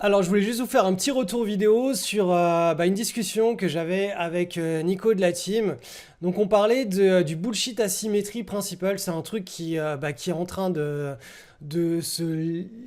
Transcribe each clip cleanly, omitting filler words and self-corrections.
Alors, je voulais juste vous faire un petit retour vidéo sur une discussion que j'avais avec Nico de la team. Donc, on parlait du bullshit asymétrie principal. C'est un truc qui est en train de se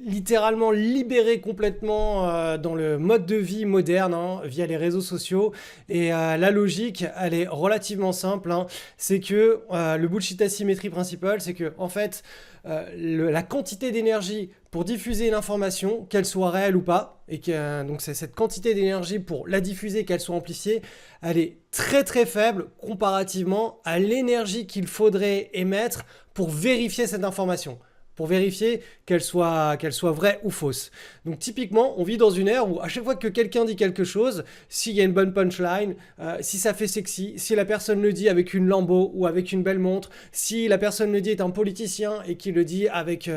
littéralement libérer complètement dans le mode de vie moderne hein, via les réseaux sociaux. Et la logique, elle est relativement simple. Hein. C'est que le bullshit asymétrie principal, c'est que en fait, la quantité d'énergie pour diffuser une information, qu'elle soit réelle ou pas, et que donc c'est cette quantité d'énergie pour la diffuser, qu'elle soit amplifiée, elle est très très faible comparativement à l'énergie qu'il faudrait émettre pour vérifier cette information. Pour vérifier qu'elle soit vraie ou fausse. Donc typiquement, on vit dans une ère où à chaque fois que quelqu'un dit quelque chose, s'il y a une bonne punchline, si ça fait sexy, si la personne le dit avec une Lambo ou avec une belle montre, si la personne le dit est un politicien et qu'il le dit avec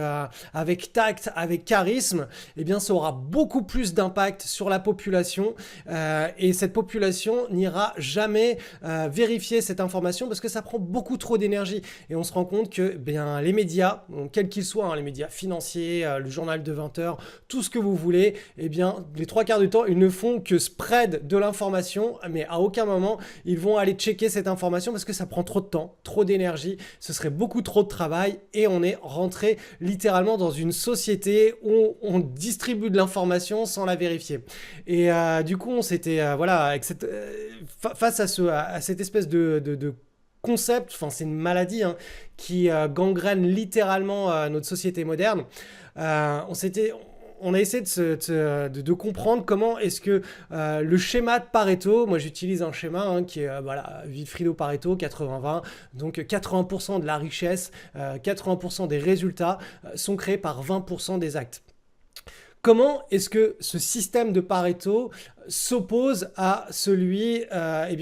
tact, avec charisme, eh bien ça aura beaucoup plus d'impact sur la population et cette population n'ira jamais vérifier cette information parce que ça prend beaucoup trop d'énergie. Et on se rend compte que bien, les médias, quels qu'ils soient, hein, les médias financiers, le journal de 20 heures, tout ce que vous voulez, eh bien, les trois quarts du temps, ils ne font que spread de l'information, mais à aucun moment, ils vont aller checker cette information parce que ça prend trop de temps, trop d'énergie, ce serait beaucoup trop de travail et on est rentré littéralement dans une société où on distribue de l'information sans la vérifier. Et du coup, on s'était, avec face à cette espèce de concept, enfin c'est une maladie hein, qui gangrène littéralement notre société moderne. On a essayé de comprendre comment est-ce que le schéma de Pareto, moi j'utilise un schéma hein, qui est Vilfredo Pareto 80-20, donc 80% de la richesse, 80% des résultats sont créés par 20% des actes. Comment est-ce que ce système de Pareto s'oppose à celui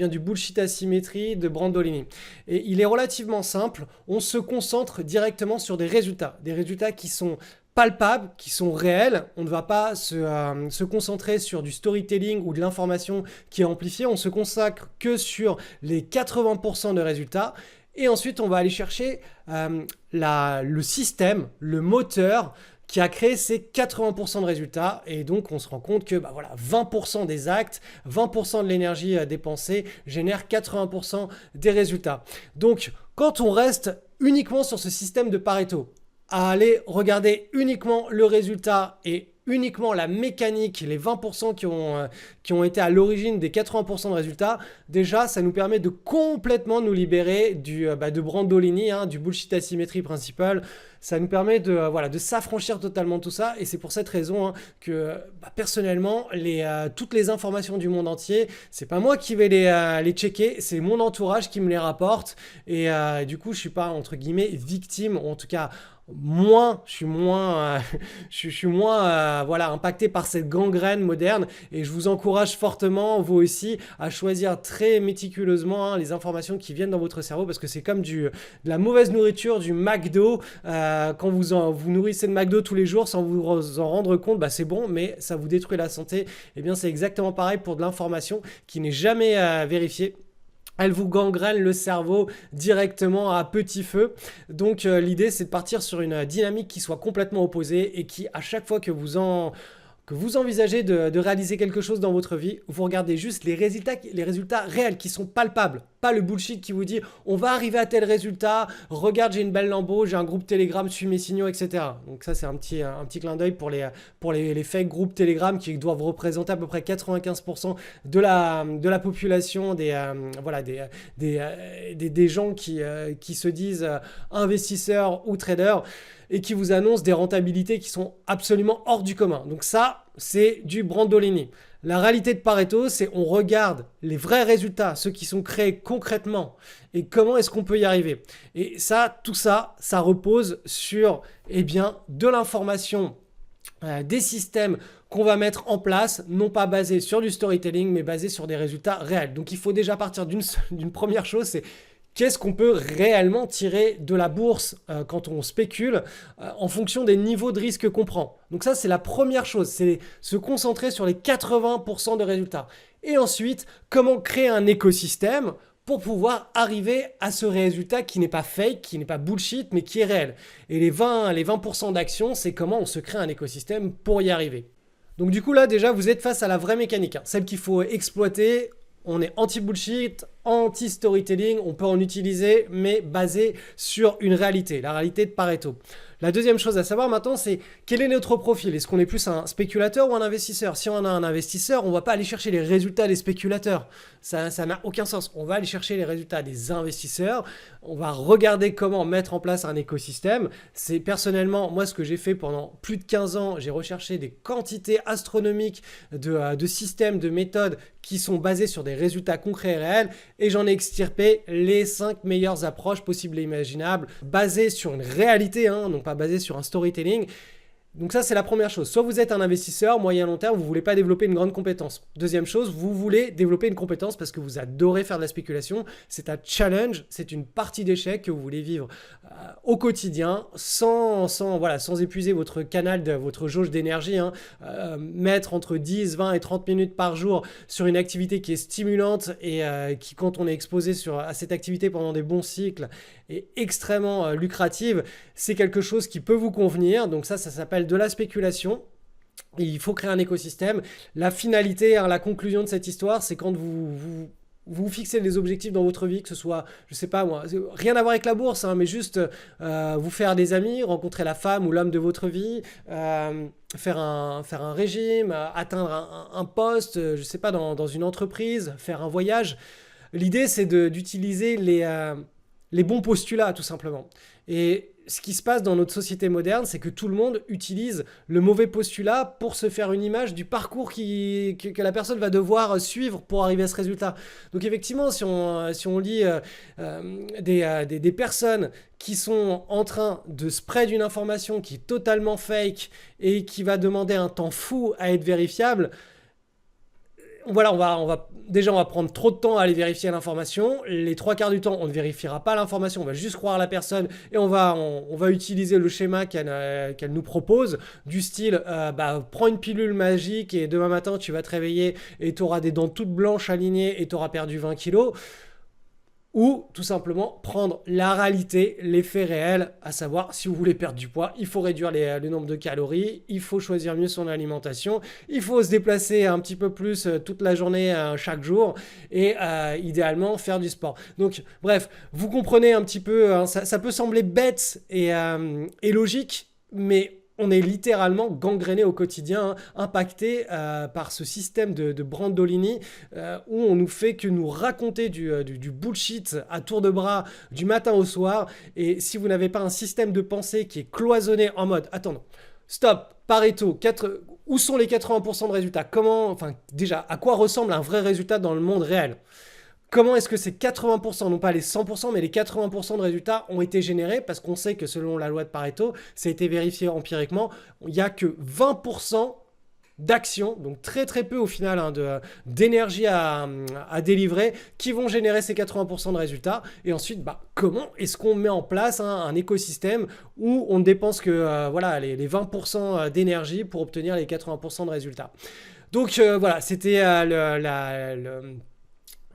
du bullshit asymétrie de Brandolini? Et il est relativement simple, on se concentre directement sur des résultats qui sont palpables, qui sont réels. On ne va pas se concentrer sur du storytelling ou de l'information qui est amplifiée, on se consacre que sur les 80% de résultats. Et ensuite, on va aller chercher le système, le moteur qui a créé ces 80% de résultats. Et donc, on se rend compte que 20% des actes, 20% de l'énergie dépensée génèrent 80% des résultats. Donc, quand on reste uniquement sur ce système de Pareto, à aller regarder uniquement le résultat et uniquement la mécanique, les 20% qui ont été à l'origine des 80% de résultats, déjà, ça nous permet de complètement nous libérer de Brandolini, hein, du bullshit asymétrie principal. Ça nous permet de s'affranchir totalement de tout ça. Et c'est pour cette raison hein, que personnellement, toutes les informations du monde entier, c'est pas moi qui vais les checker, c'est mon entourage qui me les rapporte. Et du coup, je suis pas, entre guillemets, victime, ou en tout cas, je suis moins impacté par cette gangrène moderne et je vous encourage fortement, vous aussi, à choisir très méticuleusement hein, les informations qui viennent dans votre cerveau parce que c'est comme de la mauvaise nourriture, du McDo. Quand vous nourrissez de McDo tous les jours sans vous en rendre compte, c'est bon, mais ça vous détruit la santé. Eh bien, c'est exactement pareil pour de l'information qui n'est jamais vérifiée. Elle vous gangrène le cerveau directement à petit feu. Donc l'idée c'est de partir sur une dynamique qui soit complètement opposée et qui à chaque fois que vous envisagez de réaliser quelque chose dans votre vie, vous regardez juste les résultats réels qui sont palpables. Pas le bullshit qui vous dit on va arriver à tel résultat, regarde j'ai une belle Lambo, j'ai un groupe Telegram, suis mes signaux, etc. Donc ça c'est un petit clin d'œil pour les fake groupes Telegram qui doivent représenter à peu près 95% de la population des gens qui se disent investisseurs ou traders et qui vous annoncent des rentabilités qui sont absolument hors du commun. Donc ça, c'est du Brandolini. La réalité de Pareto, c'est on regarde les vrais résultats, ceux qui sont créés concrètement et comment est-ce qu'on peut y arriver. Et ça, tout ça, ça repose sur de l'information, des systèmes qu'on va mettre en place, non pas basés sur du storytelling, mais basés sur des résultats réels. Donc il faut déjà partir d'une première chose, c'est qu'est-ce qu'on peut réellement tirer de la bourse quand on spécule en fonction des niveaux de risque qu'on prend. Donc ça, c'est la première chose, c'est se concentrer sur les 80% de résultats. Et ensuite, comment créer un écosystème pour pouvoir arriver à ce résultat qui n'est pas fake, qui n'est pas bullshit, mais qui est réel. Et les 20% d'actions, c'est comment on se crée un écosystème pour y arriver. Donc du coup là déjà vous êtes face à la vraie mécanique, hein, celle qu'il faut exploiter. On est anti-bullshit, anti-storytelling, on peut en utiliser, mais basé sur une réalité, la réalité de Pareto. La deuxième chose à savoir maintenant, c'est quel est notre profil? Est-ce qu'on est plus un spéculateur ou un investisseur? Si on a un investisseur, on ne va pas aller chercher les résultats des spéculateurs. Ça n'a aucun sens. On va aller chercher les résultats des investisseurs. On va regarder comment mettre en place un écosystème. C'est personnellement, moi, ce que j'ai fait pendant plus de 15 ans. J'ai recherché des quantités astronomiques de systèmes, de méthodes qui sont basés sur des résultats concrets et réels. Et j'en ai extirpé les 5 meilleures approches possibles et imaginables basées sur une réalité, hein, donc pas basées sur un storytelling. Donc ça, c'est la première chose. Soit vous êtes un investisseur, moyen long terme, vous ne voulez pas développer une grande compétence. Deuxième chose, vous voulez développer une compétence parce que vous adorez faire de la spéculation. C'est un challenge, c'est une partie d'échec que vous voulez vivre au quotidien sans épuiser votre canal, votre jauge d'énergie. Hein. Mettre entre 10, 20 et 30 minutes par jour sur une activité qui est stimulante et qui, quand on est exposé à cette activité pendant des bons cycles, est extrêmement lucrative, c'est quelque chose qui peut vous convenir. Donc ça s'appelle de la spéculation. Il faut créer un écosystème. La finalité, hein, la conclusion de cette histoire, c'est quand vous fixez des objectifs dans votre vie, que ce soit, je sais pas moi, rien à voir avec la bourse, hein, mais juste vous faire des amis, rencontrer la femme ou l'homme de votre vie, faire un régime, atteindre un poste, je sais pas, dans une entreprise, faire un voyage. L'idée, c'est d'utiliser les bons postulats, tout simplement. Et ce qui se passe dans notre société moderne, c'est que tout le monde utilise le mauvais postulat pour se faire une image du parcours que la personne va devoir suivre pour arriver à ce résultat. Donc effectivement, si on lit des personnes qui sont en train de spread une information qui est totalement fake et qui va demander un temps fou à être vérifiable, voilà, on va prendre trop de temps à aller vérifier l'information. Les 3 quarts du temps, on ne vérifiera pas l'information, on va juste croire la personne et on va utiliser le schéma qu'elle nous propose, du style, prends une pilule magique et demain matin, tu vas te réveiller et tu auras des dents toutes blanches alignées et tu auras perdu 20 kilos. Ou tout simplement prendre la réalité, les faits réels, à savoir si vous voulez perdre du poids, il faut réduire le nombre de calories, il faut choisir mieux son alimentation, il faut se déplacer un petit peu plus toute la journée, chaque jour, et idéalement faire du sport. Donc bref, vous comprenez un petit peu, hein, ça peut sembler bête et logique, mais on est littéralement gangréné au quotidien, hein, impacté par ce système de Brandolini où on nous fait que nous raconter du bullshit à tour de bras du matin au soir. Et si vous n'avez pas un système de pensée qui est cloisonné en mode « Attends, stop, Pareto, où sont les 80% de résultats ?» Déjà, à quoi ressemble un vrai résultat dans le monde réel ? Comment est-ce que ces 80%, non pas les 100%, mais les 80% de résultats ont été générés? Parce qu'on sait que selon la loi de Pareto, ça a été vérifié empiriquement, il n'y a que 20% d'actions, donc très très peu au final, hein, d'énergie à délivrer, qui vont générer ces 80% de résultats. Et ensuite, comment est-ce qu'on met en place un écosystème où on ne dépense que les 20% d'énergie pour obtenir les 80% de résultats? Donc voilà, c'était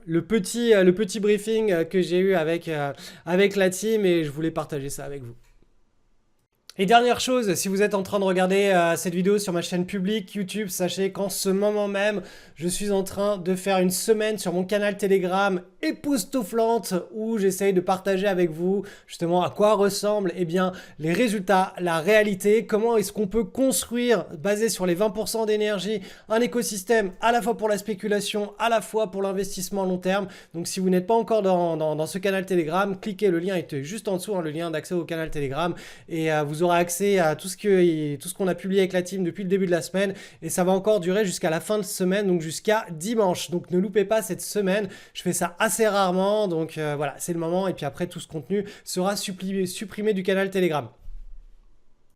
le petit briefing que j'ai eu avec la team et je voulais partager ça avec vous. Et dernière chose, si vous êtes en train de regarder cette vidéo sur ma chaîne publique YouTube, sachez qu'en ce moment même, je suis en train de faire une semaine sur mon canal Telegram époustouflante où j'essaye de partager avec vous justement à quoi ressemblent les résultats, la réalité, comment est-ce qu'on peut construire, basé sur les 20% d'énergie, un écosystème à la fois pour la spéculation, à la fois pour l'investissement long terme. Donc si vous n'êtes pas encore dans ce canal Telegram, cliquez, le lien est juste en dessous, hein, le lien d'accès au canal Telegram, et vous aurez accès à tout ce qu'on a publié avec la team depuis le début de la semaine, et ça va encore durer jusqu'à la fin de semaine, donc jusqu'à dimanche. Donc ne loupez pas cette semaine, je fais ça assez rarement, donc voilà, c'est le moment, et puis après tout ce contenu sera supprimé du canal Telegram.